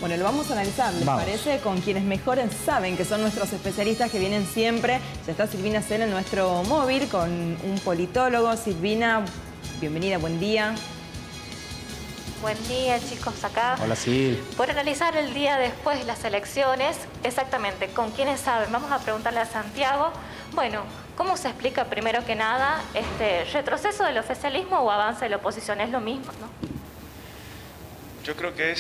Bueno, lo vamos a analizar, ¿les parece? Con quienes mejor saben, que son nuestros especialistas que vienen siempre. Ya está Silvina Cela en nuestro móvil con un politólogo. Silvina, bienvenida, buen día. Buen día, chicos, acá. Hola, Sil. Por analizar el día después de las elecciones, exactamente, con quienes saben. Vamos a preguntarle a Santiago, bueno, ¿cómo se explica primero que nada este retroceso del oficialismo o avance de la oposición? Es lo mismo, ¿no? Yo creo que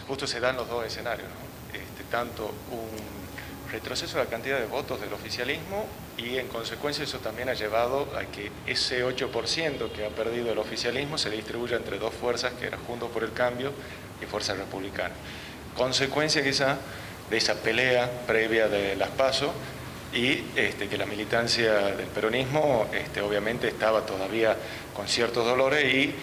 justo se dan los dos escenarios, ¿no? Tanto un retroceso de la cantidad de votos del oficialismo y en consecuencia eso también ha llevado a que ese 8% que ha perdido el oficialismo se distribuya entre dos fuerzas que eran Juntos por el Cambio y Fuerza Republicana. Consecuencia quizá de esa pelea previa de las PASO y que la militancia del peronismo obviamente estaba todavía con ciertos dolores y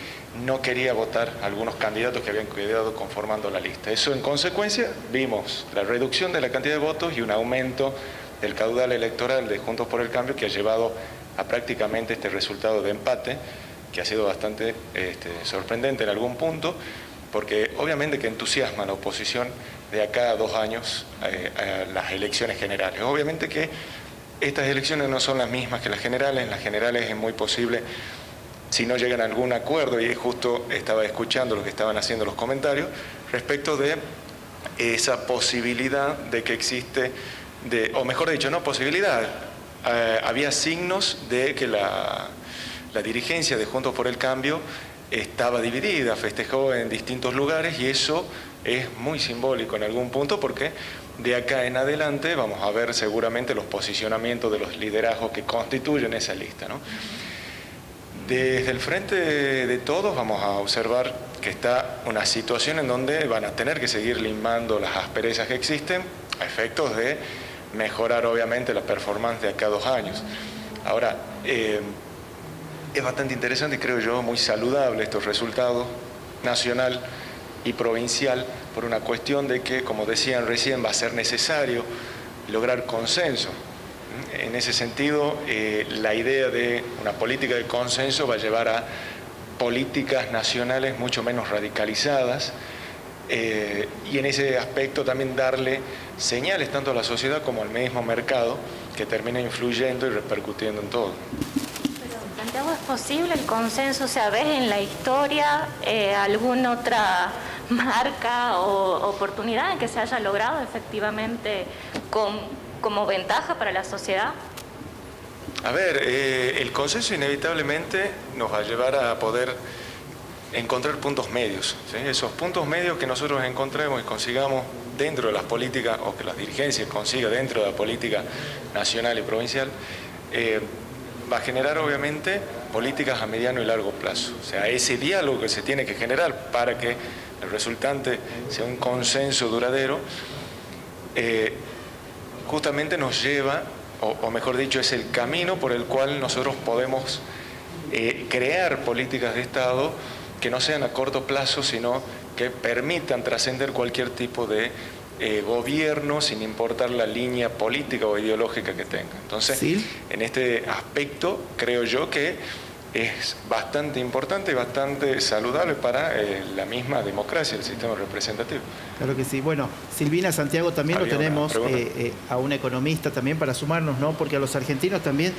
no quería votar a algunos candidatos que habían quedado conformando la lista. Eso en consecuencia vimos la reducción de la cantidad de votos y un aumento del caudal electoral de Juntos por el Cambio que ha llevado a prácticamente este resultado de empate que ha sido bastante sorprendente en algún punto porque obviamente que entusiasma a la oposición de acá a 2 años a las elecciones generales. Obviamente que estas elecciones no son las mismas que las generales es muy posible si no llegan a algún acuerdo, y justo estaba escuchando lo que estaban haciendo los comentarios, respecto de esa posibilidad de que existe, o mejor dicho, no posibilidad, había signos de que la dirigencia de Juntos por el Cambio estaba dividida, festejó en distintos lugares y eso es muy simbólico en algún punto porque de acá en adelante vamos a ver seguramente los posicionamientos de los liderazgos que constituyen esa lista, ¿no? Desde el frente de todos vamos a observar que está una situación en donde van a tener que seguir limando las asperezas que existen a efectos de mejorar obviamente la performance de acá a 2 años. Ahora, es bastante interesante y creo yo muy saludable estos resultados nacional y provincial por una cuestión de que, como decían recién, va a ser necesario lograr consenso. En ese sentido, la idea de una política de consenso va a llevar a políticas nacionales mucho menos radicalizadas y en ese aspecto también darle señales tanto a la sociedad como al mismo mercado que termina influyendo y repercutiendo en todo. Pero, Santiago, ¿es posible el consenso? O sea, ¿ves en la historia alguna otra marca o oportunidad en que se haya logrado efectivamente como ventaja para la sociedad? A ver, el consenso inevitablemente nos va a llevar a poder encontrar puntos medios, ¿sí? Esos puntos medios que nosotros encontremos y consigamos dentro de las políticas, o que las dirigencias consigan dentro de la política nacional y provincial, va a generar obviamente políticas a mediano y largo plazo. O sea, ese diálogo que se tiene que generar para que el resultante sea un consenso duradero, justamente nos lleva, o mejor dicho, es el camino por el cual nosotros podemos crear políticas de Estado que no sean a corto plazo, sino que permitan trascender cualquier tipo de gobierno sin importar la línea política o ideológica que tenga. Entonces, ¿sí? En este aspecto creo yo que es bastante importante y bastante saludable para la misma democracia, el sistema representativo. Claro que sí. Bueno, Silvina, Santiago, también lo tenemos a un economista también para sumarnos, ¿no? Porque a los argentinos también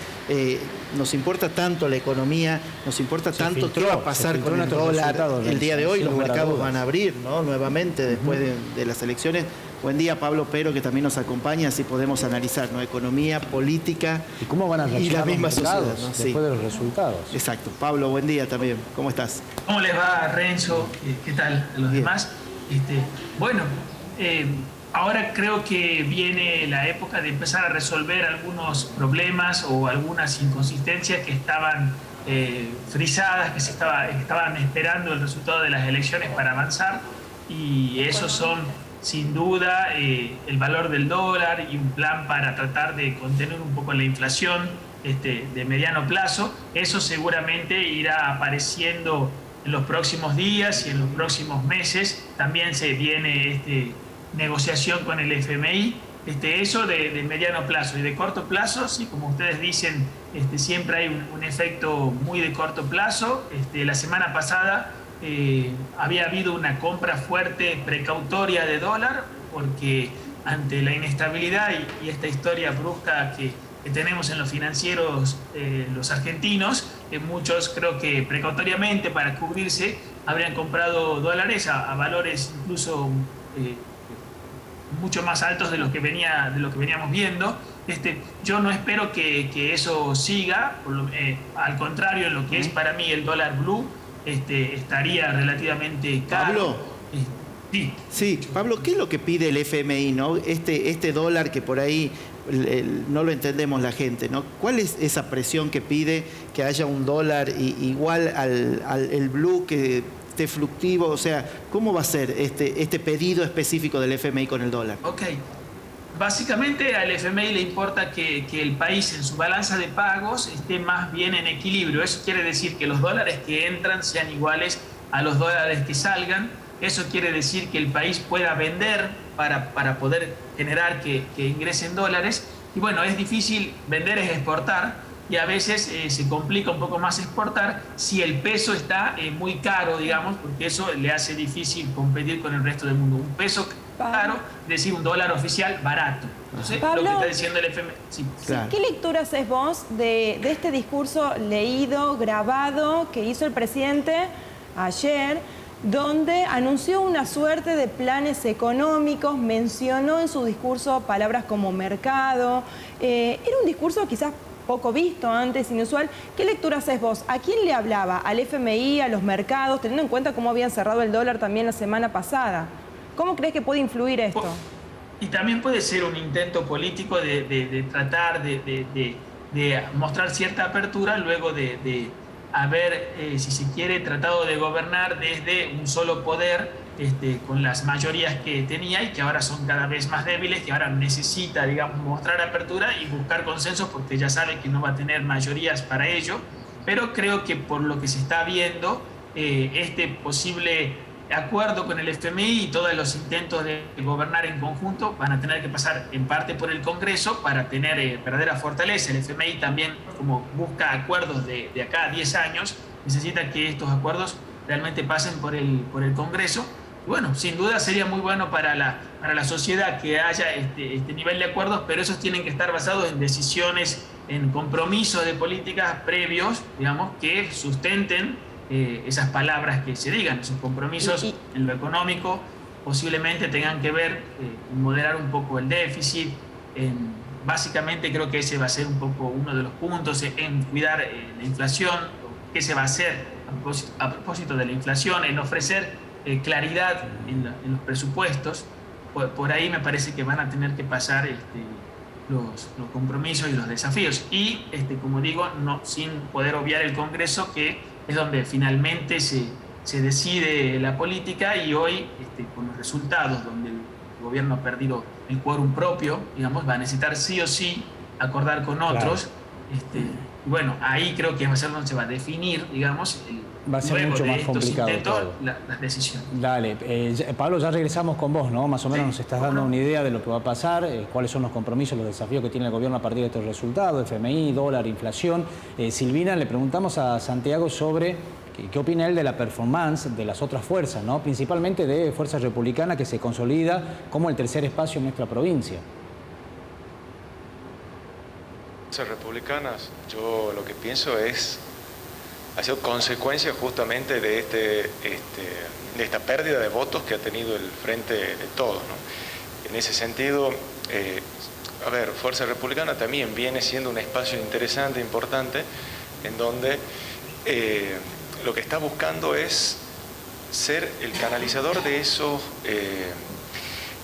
nos importa tanto la economía, nos importa tanto qué va a pasar con el dólar el día de hoy. Los mercados van a abrir, ¿no? Nuevamente después de las elecciones. Buen día, Pablo Pero, que también nos acompaña, así podemos analizar, ¿no? Economía, política y cómo van a reaccionar y la misma sociedad, ¿no? Después de los resultados. Exacto. Pablo, buen día también. ¿Cómo estás? ¿Cómo les va, Renzo? ¿Qué tal a los demás? Bueno, ahora creo que viene la época de empezar a resolver algunos problemas o algunas inconsistencias que estaban frisadas, que estaban esperando el resultado de las elecciones para avanzar, y esos son sin duda el valor del dólar y un plan para tratar de contener un poco la inflación de mediano plazo. Eso seguramente irá apareciendo en los próximos días y en los próximos meses. También se viene negociación con el FMI. Eso de mediano plazo y de corto plazo, sí, como ustedes dicen, siempre hay un efecto muy de corto plazo. La semana pasada había habido una compra fuerte precautoria de dólar, porque ante la inestabilidad y esta historia brusca que tenemos en los financieros los argentinos, muchos creo que precautoriamente para cubrirse habrían comprado dólares a valores incluso mucho más altos de lo que veníamos viendo. Yo no espero que eso siga, al contrario, en lo que es para mí el dólar blue estaría relativamente caro. ¿Pablo? Sí, Pablo, ¿qué es lo que pide el FMI, ¿no? Este dólar que por ahí no lo entendemos la gente, ¿no? ¿Cuál es esa presión que pide que haya un dólar igual al blue, que esté fluctuativo? O sea, ¿cómo va a ser este pedido específico del FMI con el dólar? Ok. Básicamente al FMI le importa que el país en su balanza de pagos esté más bien en equilibrio. Eso quiere decir que los dólares que entran sean iguales a los dólares que salgan. Eso quiere decir que el país pueda vender para poder generar que ingresen dólares. Y bueno, es difícil, vender es exportar, y a veces se complica un poco más exportar si el peso está muy caro, digamos, porque eso le hace difícil competir con el resto del mundo. Un peso caro, es decir, un dólar oficial barato. Entonces, Pablo, lo que está diciendo el FMI. Sí. Claro. ¿Qué lectura haces vos de este discurso leído, grabado, que hizo el presidente ayer, donde anunció una suerte de planes económicos, mencionó en su discurso palabras como mercado? Era un discurso quizás poco visto antes, inusual. ¿Qué lectura haces vos? ¿A quién le hablaba? ¿Al FMI, a los mercados, teniendo en cuenta cómo habían cerrado el dólar también la semana pasada? ¿Cómo crees que puede influir esto? Y también puede ser un intento político de tratar de mostrar cierta apertura luego de haber, si se quiere, tratado de gobernar desde un solo poder, con las mayorías que tenía y que ahora son cada vez más débiles, que ahora necesita, digamos, mostrar apertura y buscar consensos, porque ya sabe que no va a tener mayorías para ello. Pero creo que por lo que se está viendo, este posible acuerdo con el FMI y todos los intentos de gobernar en conjunto van a tener que pasar en parte por el Congreso para tener verdadera fortaleza. El FMI también, como busca acuerdos de acá a 10 años, necesita que estos acuerdos realmente pasen por el Congreso. Y bueno, sin duda sería muy bueno para la sociedad que haya este nivel de acuerdos, pero esos tienen que estar basados en decisiones, en compromisos de políticas previos, digamos, que sustenten esas palabras que se digan. Esos compromisos en lo económico posiblemente tengan que ver en moderar un poco el déficit, básicamente creo que ese va a ser un poco uno de los puntos, en cuidar la inflación, qué se va a hacer a propósito de la inflación, en ofrecer claridad en los presupuestos. Por ahí me parece que van a tener que pasar los compromisos y los desafíos. Y, como digo, no sin poder obviar el Congreso, que es donde finalmente se decide la política, y hoy, con los resultados, donde el gobierno ha perdido el quórum propio, digamos, va a necesitar sí o sí acordar con otros. Claro. Bueno, ahí creo que va a ser donde se va a definir, digamos, va a ser mucho más complicado las decisiones. Dale, Pablo, ya regresamos con vos, ¿no? Más o menos nos estás dando una idea de lo que va a pasar, cuáles son los compromisos, los desafíos que tiene el gobierno a partir de estos resultados, FMI, dólar, inflación. Silvina, le preguntamos a Santiago sobre qué opina él de la performance de las otras fuerzas, ¿no? Principalmente de Fuerza Republicana, que se consolida como el tercer espacio en nuestra provincia. Republicanas, yo lo que pienso ha sido consecuencia justamente de esta pérdida de votos que ha tenido el Frente de Todos, ¿no? En ese sentido, Fuerza Republicana también viene siendo un espacio interesante, importante, en donde lo que está buscando es ser el canalizador de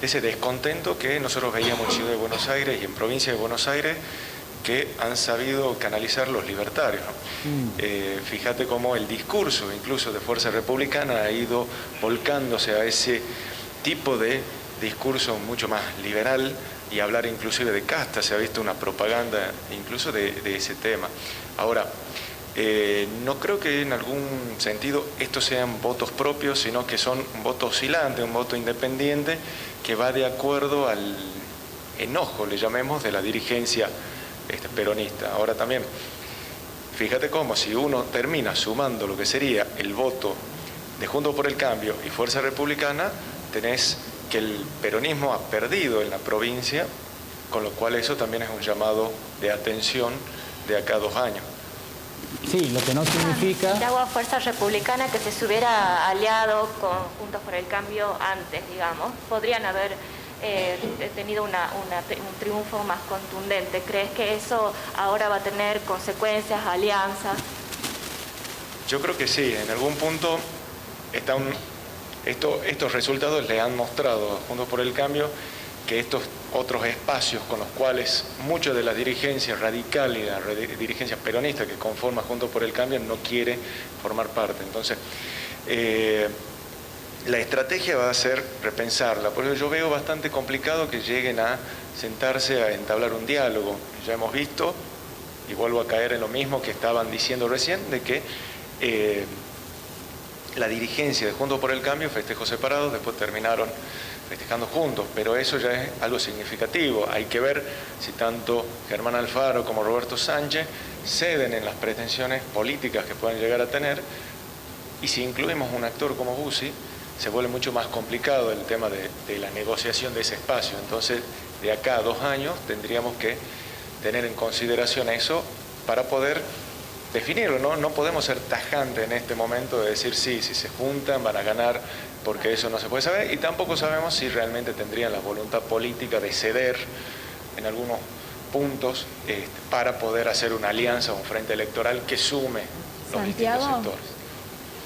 ese descontento que nosotros veíamos en Ciudad de Buenos Aires y en Provincia de Buenos Aires, que han sabido canalizar los libertarios, ¿no? Fíjate cómo el discurso incluso de Fuerza Republicana ha ido volcándose a ese tipo de discurso mucho más liberal, y hablar inclusive de casta. Se ha visto una propaganda incluso de ese tema. Ahora, no creo que en algún sentido estos sean votos propios, sino que son un voto oscilante, un voto independiente, que va de acuerdo al enojo, le llamemos, de la dirigencia peronista. Ahora también, fíjate cómo si uno termina sumando lo que sería el voto de Juntos por el Cambio y Fuerza Republicana tenés que el peronismo ha perdido en la provincia, con lo cual eso también es un llamado de atención de acá a 2 años. Sí, lo que no significa... Santiago Fuerza Republicana que se hubiera aliado con Juntos por el Cambio antes, digamos, podrían haber tenido un triunfo más contundente. ¿Crees que eso ahora va a tener consecuencias, alianzas? Yo creo que sí, en algún punto estos resultados le han mostrado a Juntos por el Cambio que estos otros espacios con los cuales muchas de las dirigencias radicales y las dirigencias peronistas que conforman Juntos por el Cambio no quiere formar parte. Entonces, la estrategia va a ser repensarla. Por eso yo veo bastante complicado que lleguen a sentarse a entablar un diálogo. Ya hemos visto, y vuelvo a caer en lo mismo que estaban diciendo recién, de que la dirigencia de Juntos por el Cambio festejó separados, después terminaron festejando juntos, pero eso ya es algo significativo. Hay que ver si tanto Germán Alfaro como Roberto Sánchez ceden en las pretensiones políticas que puedan llegar a tener, y si incluimos un actor como Bussi, se vuelve mucho más complicado el tema de la negociación de ese espacio. Entonces, de acá a 2 años tendríamos que tener en consideración eso para poder definirlo, ¿no? No podemos ser tajantes en este momento de decir sí, si se juntan van a ganar, porque eso no se puede saber, y tampoco sabemos si realmente tendrían la voluntad política de ceder en algunos puntos para poder hacer una alianza o un frente electoral que sume los distintos sectores.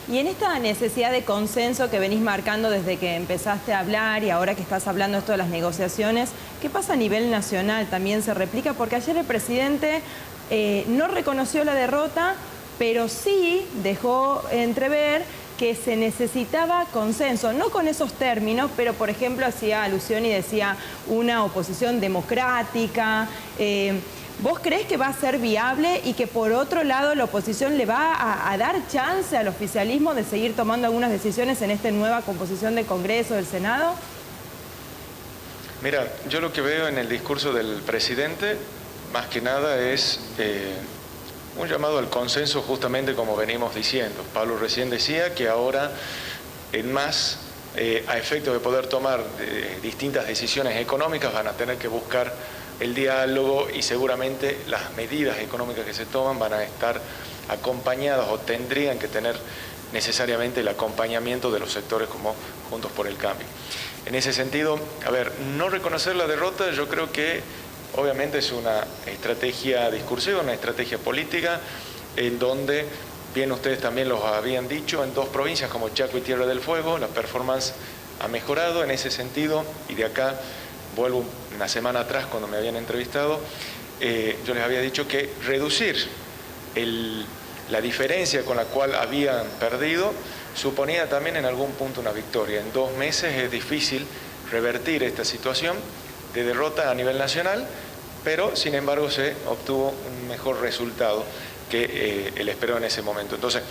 Y en esta necesidad de consenso que venís marcando desde que empezaste a hablar y ahora que estás hablando esto de las negociaciones, ¿qué pasa a nivel nacional? ¿También se replica? Porque ayer el presidente no reconoció la derrota, pero sí dejó entrever que se necesitaba consenso, no con esos términos, pero por ejemplo hacía alusión y decía una oposición democrática. ¿Vos creés que va a ser viable y que por otro lado la oposición le va a dar chance al oficialismo de seguir tomando algunas decisiones en esta nueva composición del Congreso, del Senado? Mira, yo lo que veo en el discurso del presidente, más que nada es un llamado al consenso, justamente como venimos diciendo. Pablo recién decía que ahora, en más, a efecto de poder tomar distintas decisiones económicas, van a tener que buscar el diálogo, y seguramente las medidas económicas que se toman van a estar acompañadas o tendrían que tener necesariamente el acompañamiento de los sectores como Juntos por el Cambio. En ese sentido, a ver, no reconocer la derrota yo creo que obviamente es una estrategia discursiva, una estrategia política, en donde, bien ustedes también los habían dicho, en 2 provincias como Chaco y Tierra del Fuego, la performance ha mejorado en ese sentido, y de acá vuelvo una semana atrás cuando me habían entrevistado, yo les había dicho que reducir la diferencia con la cual habían perdido suponía también en algún punto una victoria. En 2 meses es difícil revertir esta situación de derrota a nivel nacional, pero sin embargo se obtuvo un mejor resultado que el esperado en ese momento. Entonces,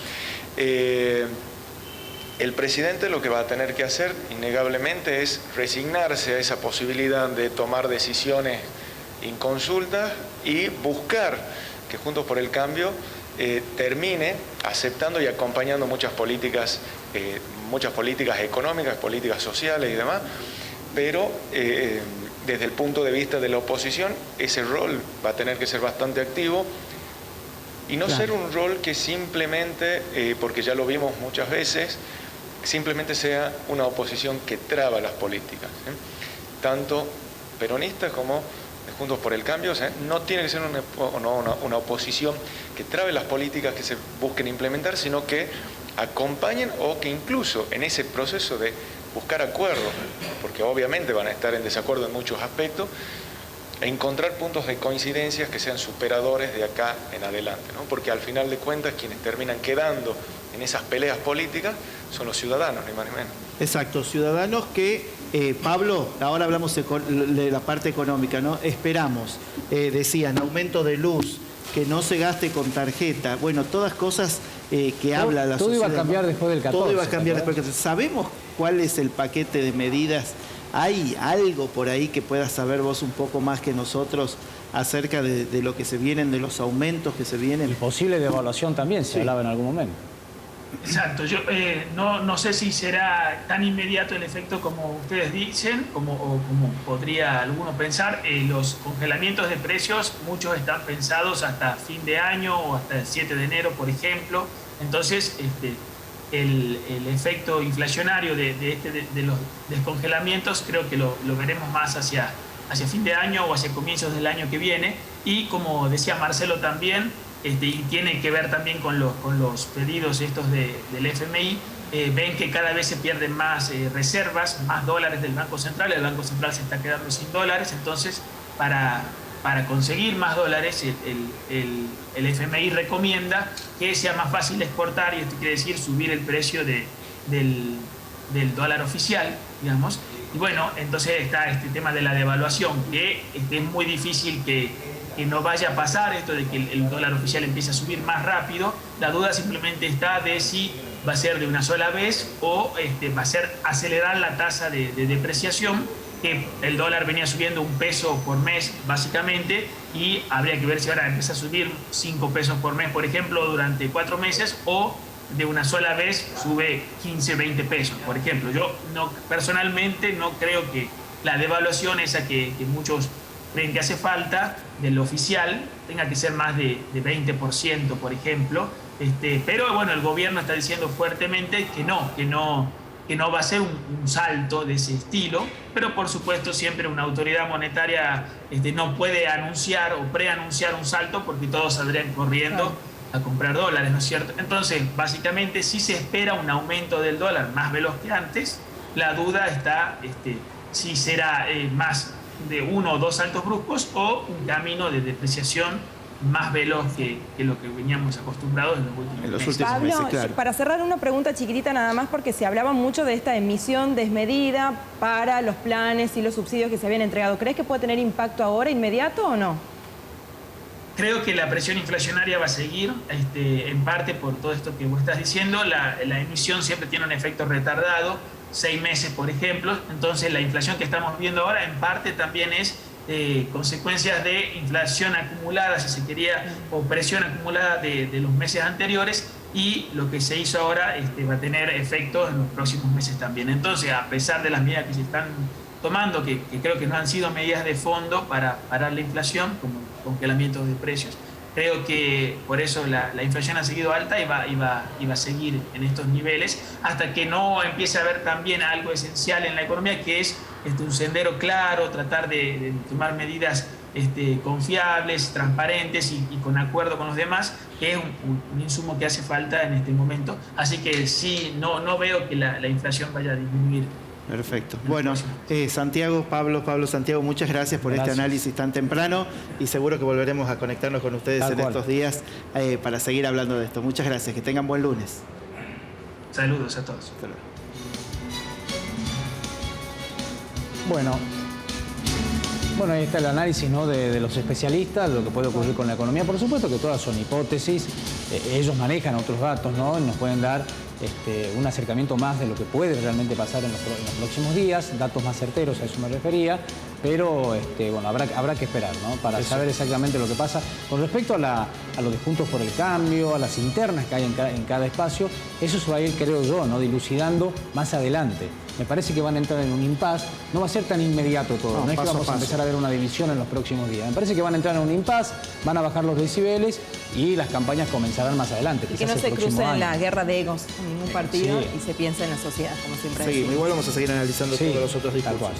el presidente lo que va a tener que hacer, innegablemente, es resignarse a esa posibilidad de tomar decisiones inconsultas y buscar que Juntos por el Cambio termine aceptando y acompañando muchas políticas económicas, políticas sociales y demás, pero desde el punto de vista de la oposición, ese rol va a tener que ser bastante activo y no ser un rol que simplemente, porque ya lo vimos muchas veces, simplemente sea una oposición que traba las políticas, tanto peronistas como Juntos por el Cambio. O sea, no tiene que ser una oposición que trabe las políticas que se busquen implementar, sino que acompañen o que incluso en ese proceso de buscar acuerdos, porque obviamente van a estar en desacuerdo en muchos aspectos, e encontrar puntos de coincidencias que sean superadores de acá en adelante, ¿no? Porque al final de cuentas quienes terminan quedando en esas peleas políticas son los ciudadanos, ni más ni menos. Exacto, ciudadanos que, Pablo, ahora hablamos de la parte económica, ¿no? Esperamos, decían, aumento de luz, que no se gaste con tarjeta, bueno, todas cosas que habla la sociedad. Todo iba a cambiar después del 14. Todo iba a cambiar después del 14. ¿Sabemos cuál es el paquete de medidas? ¿Hay algo por ahí que puedas saber vos un poco más que nosotros acerca de lo que se vienen, de los aumentos que se vienen? Y posible devaluación también, se hablaba en algún momento. Exacto, yo no sé si será tan inmediato el efecto como ustedes dicen, o como podría alguno pensar. Los congelamientos de precios, muchos están pensados hasta fin de año o hasta el 7 de enero, por ejemplo. Entonces, el efecto inflacionario de los descongelamientos creo que lo veremos más hacia fin de año o hacia comienzos del año que viene. Y como decía Marcelo también, y tiene que ver también con los pedidos estos del FMI, ven que cada vez se pierden más reservas, más dólares del Banco Central. El Banco Central se está quedando sin dólares, entonces para conseguir más dólares el FMI recomienda que sea más fácil exportar, y esto quiere decir subir el precio del dólar oficial, digamos. Y bueno, entonces está este tema de la devaluación, que es muy difícil que no vaya a pasar esto de que el dólar oficial empiece a subir más rápido. La duda simplemente está de si va a ser de una sola vez o va a ser acelerar la tasa de depreciación, que el dólar venía subiendo 1 peso por mes básicamente, y habría que ver si ahora empieza a subir 5 pesos por mes, por ejemplo, durante 4 meses, o de una sola vez sube 15, 20 pesos, por ejemplo. Yo personalmente no creo que la devaluación esa que muchos creen que hace falta del oficial tenga que ser más de 20%, por ejemplo. Pero bueno, el gobierno está diciendo fuertemente que no va a ser un salto de ese estilo, pero por supuesto siempre una autoridad monetaria no puede anunciar o preanunciar un salto, porque todos saldrían corriendo a comprar dólares, ¿no es cierto? Entonces, básicamente, si se espera un aumento del dólar más veloz que antes, la duda está si será más de 1 o 2 saltos bruscos o un camino de depreciación más veloz que lo que veníamos acostumbrados en los últimos meses. Pablo, claro. Para cerrar, una pregunta chiquitita nada más, porque se hablaba mucho de esta emisión desmedida para los planes y los subsidios que se habían entregado. ¿Crees que puede tener impacto ahora, inmediato o no? Creo que la presión inflacionaria va a seguir, en parte por todo esto que vos estás diciendo. La emisión siempre tiene un efecto retardado, 6 meses, por ejemplo. Entonces, la inflación que estamos viendo ahora, en parte también es consecuencias de inflación acumulada, si se quería, o presión acumulada de los meses anteriores, y lo que se hizo ahora va a tener efectos en los próximos meses también. Entonces, a pesar de las medidas que se están tomando, que creo que no han sido medidas de fondo para parar la inflación, como congelamientos de precios, creo que por eso la inflación ha seguido alta y va a seguir en estos niveles hasta que no empiece a haber también algo esencial en la economía, que es un sendero claro, tratar de tomar medidas confiables, transparentes y con acuerdo con los demás, que es un insumo que hace falta en este momento. Así que sí, no veo que la inflación vaya a disminuir. Perfecto. Bueno, Santiago, Pablo, Santiago, muchas gracias por este análisis tan temprano, y seguro que volveremos a conectarnos con ustedes en estos días para seguir hablando de esto. Muchas gracias, que tengan buen lunes. Saludos a todos. Hasta luego. Bueno, ahí está el análisis, ¿no?, de los especialistas, lo que puede ocurrir con la economía. Por supuesto que todas son hipótesis, ellos manejan otros datos, ¿no?, y nos pueden dar un acercamiento más de lo que puede realmente pasar en los próximos días, datos más certeros, a eso me refería, pero bueno, habrá que esperar, ¿no?, para saber exactamente lo que pasa. Con respecto a los disjuntos por el cambio, a las internas que hay en cada espacio, eso se va a ir, creo yo, ¿no?, dilucidando más adelante. Me parece que van a entrar en un impasse, no va a ser tan inmediato todo, no es que vamos a empezar a ver una división en los próximos días. Me parece que van a entrar en un impasse, van a bajar los decibeles y las campañas comenzarán más adelante. Y que no se cruce en la guerra de egos en ningún partido y se piense en la sociedad, como siempre decimos. Igual vamos a seguir analizando todos los otros discursos.